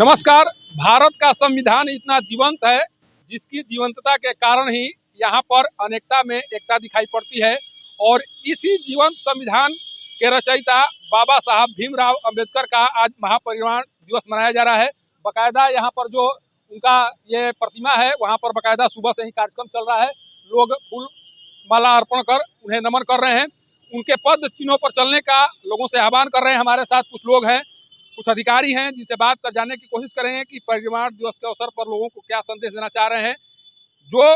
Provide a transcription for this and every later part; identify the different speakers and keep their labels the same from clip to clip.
Speaker 1: नमस्कार। भारत का संविधान इतना जीवंत है जिसकी जीवंतता के कारण ही यहाँ पर अनेकता में एकता दिखाई पड़ती है। और इसी जीवंत संविधान के रचयिता बाबा साहब भीमराव अंबेडकर का आज महापरिनिर्वाण दिवस मनाया जा रहा है। बाकायदा यहाँ पर जो उनका ये प्रतिमा है वहाँ पर बाकायदा सुबह से ही कार्यक्रम चल रहा है। लोग फूल माला अर्पण कर उन्हें नमन कर रहे हैं। उनके पद चिन्हों पर चलने का लोगों से आह्वान कर रहे हैं। हमारे साथ कुछ लोग हैं, कुछ अधिकारी हैं जिनसे बात कर जानने की कोशिश करेंगे कि परिनिर्वाण दिवस के अवसर पर लोगों को क्या संदेश देना चाह रहे हैं। जो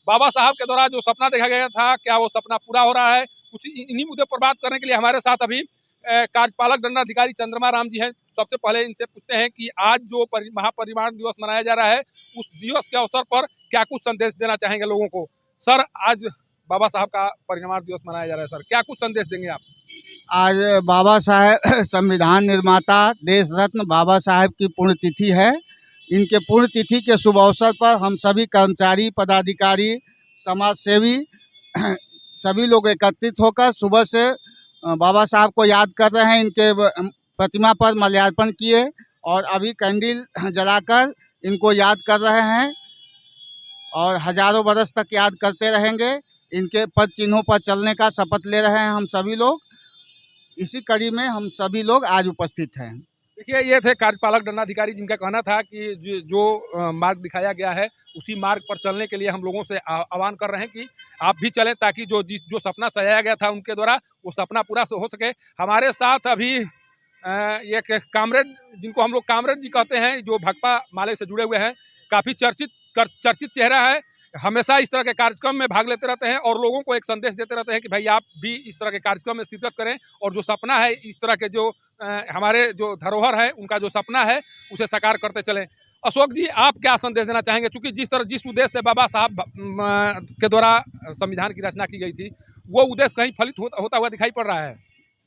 Speaker 1: बाबा साहब के द्वारा जो सपना देखा गया था, क्या वो सपना पूरा हो रहा है? कुछ इन्हीं मुद्दे पर बात करने के लिए हमारे साथ अभी कार्यपालक दंडाधिकारी चंद्रमा राम जी हैं। सबसे पहले इनसे पूछते हैं कि आज जो महापरिनिर्वाण दिवस मनाया जा रहा है, उस दिवस के अवसर पर क्या कुछ संदेश देना चाहेंगे लोगों को? सर, आज बाबा साहब का परिनिर्वाण दिवस मनाया जा रहा है, सर क्या कुछ संदेश देंगे आप?
Speaker 2: आज बाबा साहेब संविधान निर्माता देश रत्न बाबा साहेब की पुण्यतिथि है। इनके पुण्यतिथि के शुभ अवसर पर हम सभी कर्मचारी, पदाधिकारी, समाज सेवी सभी लोग एकत्रित होकर सुबह से बाबा साहब को याद कर रहे हैं। इनके प्रतिमा पर माल्यार्पण किए और अभी कैंडल जलाकर इनको याद कर रहे हैं और हजारों बरस तक याद करते रहेंगे। इनके पद चिन्हों पर चलने का शपथ ले रहे हैं हम सभी लोग। इसी कड़ी में हम सभी लोग आज उपस्थित हैं।
Speaker 1: देखिए, ये थे कार्यपालक दंडाधिकारी जिनका कहना था कि जो मार्ग दिखाया गया है उसी मार्ग पर चलने के लिए हम लोगों से आह्वान कर रहे हैं कि आप भी चलें, ताकि जो सपना सजाया गया था उनके द्वारा वो सपना पूरा हो सके। हमारे साथ अभी एक कामरेड, जिनको हम लोग कामरेड जी कहते हैं, जो भाकपा माले से जुड़े हुए हैं, काफ़ी चर्चित चेहरा है। हमेशा इस तरह के कार्यक्रम में भाग लेते रहते हैं और लोगों को एक संदेश देते रहते हैं कि भाई आप भी इस तरह के कार्यक्रम में शिरकत करें और जो सपना है, इस तरह के जो हमारे जो धरोहर है, उनका जो सपना है उसे साकार करते चलें। अशोक जी, आप क्या संदेश देना चाहेंगे? चूंकि जिस उद्देश्य से बाबा साहब के द्वारा संविधान की रचना की गई थी, वो उद्देश्य कहीं फलित होता हुआ दिखाई पड़ रहा है।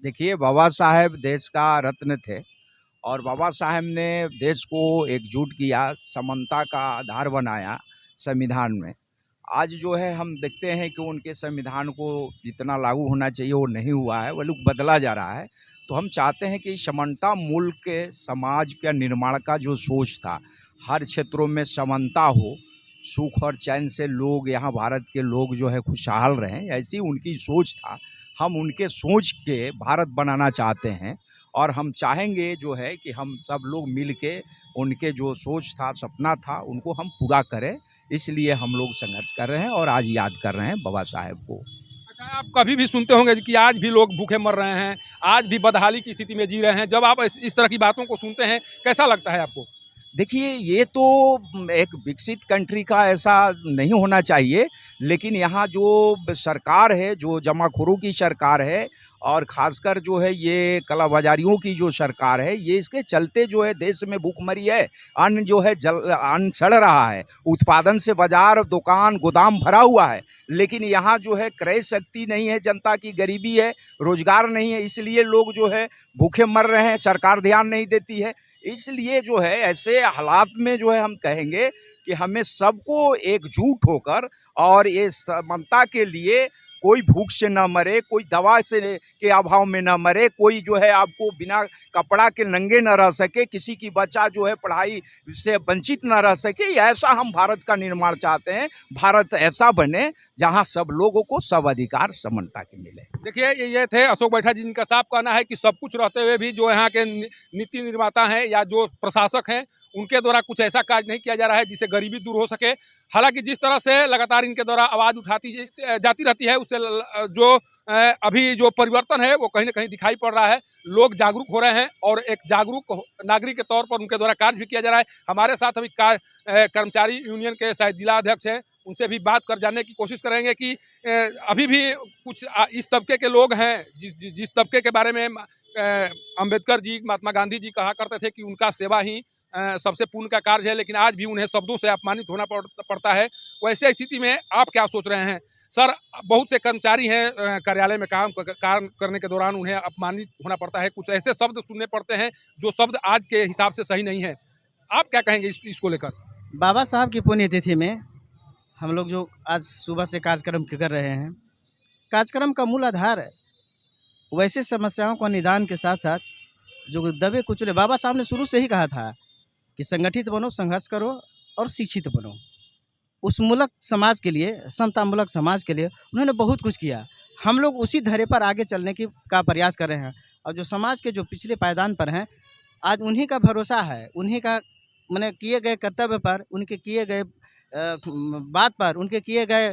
Speaker 3: देखिए, बाबा साहेब देश का रत्न थे और बाबा साहेब ने देश को एकजुट किया, समानता का आधार बनाया संविधान में। आज जो है हम देखते हैं कि उनके संविधान को जितना लागू होना चाहिए वो नहीं हुआ है, बल्कि बदला जा रहा है। तो हम चाहते हैं कि समानता मुल्क के समाज के निर्माण का जो सोच था, हर क्षेत्रों में समानता हो, सुख और चैन से लोग यहाँ भारत के लोग जो है खुशहाल रहें, ऐसी उनकी सोच था। हम उनके सोच के भारत बनाना चाहते हैं और हम चाहेंगे जो है कि हम सब लोग मिल के उनके जो सोच था, सपना था, उनको हम पूरा करें। इसलिए हम लोग संघर्ष कर रहे हैं और आज याद कर रहे हैं बाबा साहेब को।
Speaker 1: अच्छा, आप कभी भी सुनते होंगे कि आज भी लोग भूखे मर रहे हैं, आज भी बदहाली की स्थिति में जी रहे हैं। जब आप इस तरह की बातों को सुनते हैं, कैसा लगता है आपको?
Speaker 3: देखिए, ये तो एक विकसित कंट्री का ऐसा नहीं होना चाहिए, लेकिन यहाँ जो सरकार है, जो जमाखोरों की सरकार है और ख़ासकर जो है ये कालाबाजारियों की जो सरकार है, ये इसके चलते जो है देश में भूखमरी है। अन्न जो है अन्न सड़ रहा है, उत्पादन से बाजार, दुकान, गोदाम भरा हुआ है, लेकिन यहाँ जो है क्रय शक्ति नहीं है, जनता की गरीबी है, रोजगार नहीं है, इसलिए लोग जो है भूखे मर रहे हैं, सरकार ध्यान नहीं देती है। इसलिए जो है ऐसे हालात में जो है हम कहेंगे कि हमें सबको एकजुट होकर और ये समानता के लिए, कोई भूख से ना मरे, कोई दवा से के अभाव में ना मरे, कोई जो है आपको बिना कपड़ा के नंगे ना रह सके, किसी की बच्चा जो है पढ़ाई से वंचित ना रह सके। ऐसा हम भारत का निर्माण चाहते हैं। भारत ऐसा बने जहां सब लोगों को सब अधिकार समानता के मिले।
Speaker 1: देखिए, ये थे अशोक बैठा जी, जिनका साफ कहना है कि सब कुछ रहते हुए भी जो यहाँ के नीति निर्माता हैं या जो प्रशासक हैं, उनके द्वारा कुछ ऐसा कार्य नहीं किया जा रहा है जिससे गरीबी दूर हो सके। हालांकि जिस तरह से लगातार इनके द्वारा आवाज़ उठाती जाती रहती है, उससे जो अभी जो परिवर्तन है वो कहीं ना कहीं दिखाई पड़ रहा है। लोग जागरूक हो रहे हैं और एक जागरूक नागरिक के तौर पर उनके द्वारा कार्य भी किया जा रहा है। हमारे साथ अभी कर्मचारी यूनियन के शायद जिला अध्यक्ष हैं, उनसे भी बात कर जानने की कोशिश करेंगे कि अभी भी कुछ इस तबके के लोग हैं जिस तबके के बारे में अंबेडकर जी, महात्मा गांधी जी कहा करते थे कि उनका सेवा ही सबसे पुण्य का कार्य है, लेकिन आज भी उन्हें शब्दों से अपमानित होना पड़ता है। वैसे स्थिति में आप क्या सोच रहे हैं? सर, बहुत से कर्मचारी हैं, कार्यालय में काम करने के दौरान उन्हें अपमानित होना पड़ता है, कुछ ऐसे शब्द सुनने पड़ते हैं जो शब्द आज के हिसाब से सही नहीं है। आप क्या कहेंगे इसको लेकर?
Speaker 4: बाबा साहब की पुण्यतिथि में हम लोग जो आज सुबह से कार्यक्रम कर रहे हैं, कार्यक्रम का मूल आधार है वैसे समस्याओं को निदान के साथ साथ जो दबे कुचले, बाबा साहब ने शुरू से ही कहा था कि संगठित बनो, संघर्ष करो और शिक्षित बनो। उस मूलक समाज के लिए, समतामूलक समाज के लिए उन्होंने बहुत कुछ किया। हम लोग उसी धैर्य पर आगे चलने का प्रयास कर रहे हैं। और जो समाज के जो पिछले पायदान पर हैं, आज उन्हीं का भरोसा है, उन्हीं का माने किए गए कर्तव्य पर, उनके किए गए बात पर, उनके किए गए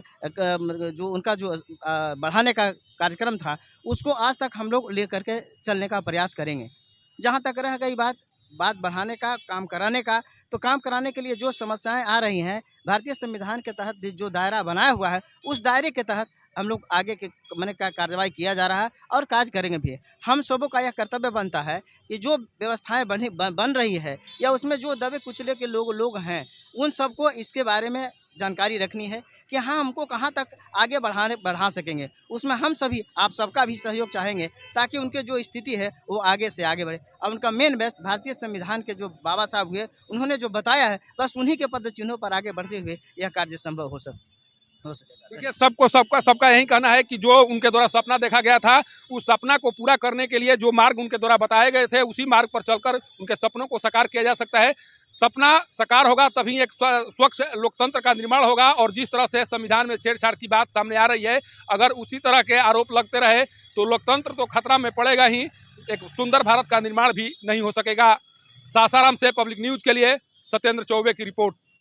Speaker 4: जो उनका जो बढ़ाने का कार्यक्रम था, उसको आज तक हम लोग लेकर के चलने का प्रयास करेंगे। जहाँ तक रह गई बात बढ़ाने का, काम कराने का, तो काम कराने के लिए जो समस्याएं आ रही हैं, भारतीय संविधान के तहत जो दायरा बनाया हुआ है, उस दायरे के तहत हम लोग आगे के माने का कार्रवाई किया जा रहा है और कार्य करेंगे भी। हम सबों का यह कर्तव्य बनता है कि जो व्यवस्थाएं बन रही है या उसमें जो दबे कुचले के लोग हैं, उन सबको इसके बारे में जानकारी रखनी है कि हाँ, हमको कहाँ तक आगे बढ़ा सकेंगे। उसमें हम सभी, आप सबका भी सहयोग चाहेंगे ताकि उनके जो स्थिति है वो आगे से आगे बढ़े। और उनका मेन बेस भारतीय संविधान के जो बाबा साहब हुए, उन्होंने जो बताया है, बस उन्हीं के पद चिन्हों पर आगे बढ़ते हुए यह कार्य संभव हो सके।
Speaker 1: देखिए, सबका यही कहना है कि जो उनके द्वारा सपना देखा गया था, उस सपना को पूरा करने के लिए जो मार्ग उनके द्वारा बताए गए थे, उसी मार्ग पर चलकर उनके सपनों को साकार किया जा सकता है। सपना साकार होगा तभी एक स्वच्छ लोकतंत्र का निर्माण होगा। और जिस तरह से संविधान में छेड़छाड़ की बात सामने आ रही है, अगर उसी तरह के आरोप लगते रहे तो लोकतंत्र तो खतरा में पड़ेगा ही, एक सुंदर भारत का निर्माण भी नहीं हो सकेगा। सासाराम से पब्लिक न्यूज़ के लिए सत्येंद्र चौबे की रिपोर्ट।